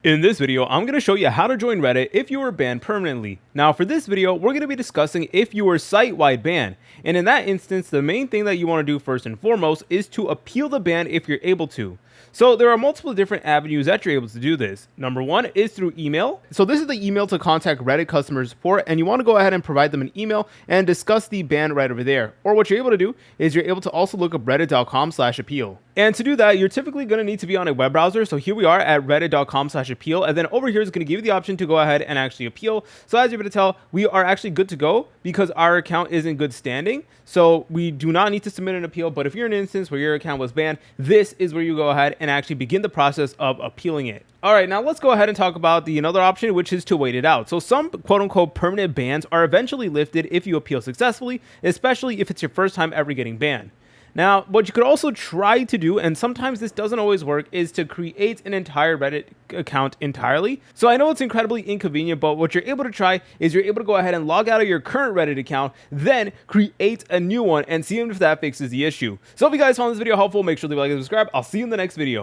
In this video, I'm going to show you how to join Reddit if you were banned permanently. Now for this video, we're going to be discussing if you were site-wide banned. And in that instance, the main thing that you want to do first and foremost is to appeal the ban if you're able to. So there are multiple different avenues that you're able to do this. Number one is through email. So this is the email to contact Reddit customer support, and you want to go ahead and provide them an email and discuss the ban right over there. Or what you're able to do is you're able to also look up reddit.com/appeal. And to do that, you're typically going to need to be on a web browser. So here we are at reddit.com/appeal. And then over here is going to give you the option to go ahead and actually appeal. So as you're able to tell, we are actually good to go because our account is in good standing. So we do not need to submit an appeal. But if you're in an instance where your account was banned, this is where you go ahead and actually begin the process of appealing it. All right, now let's go ahead and talk about the another option, which is to wait it out. So some quote unquote permanent bans are eventually lifted if you appeal successfully, especially if it's your first time ever getting banned. Now, what you could also try to do, and sometimes this doesn't always work, is to create an entire Reddit account entirely. So I know it's incredibly inconvenient, but what you're able to try is you're able to go ahead and log out of your current Reddit account, then create a new one and see if that fixes the issue. So if you guys found this video helpful, make sure to like and subscribe. I'll see you in the next video.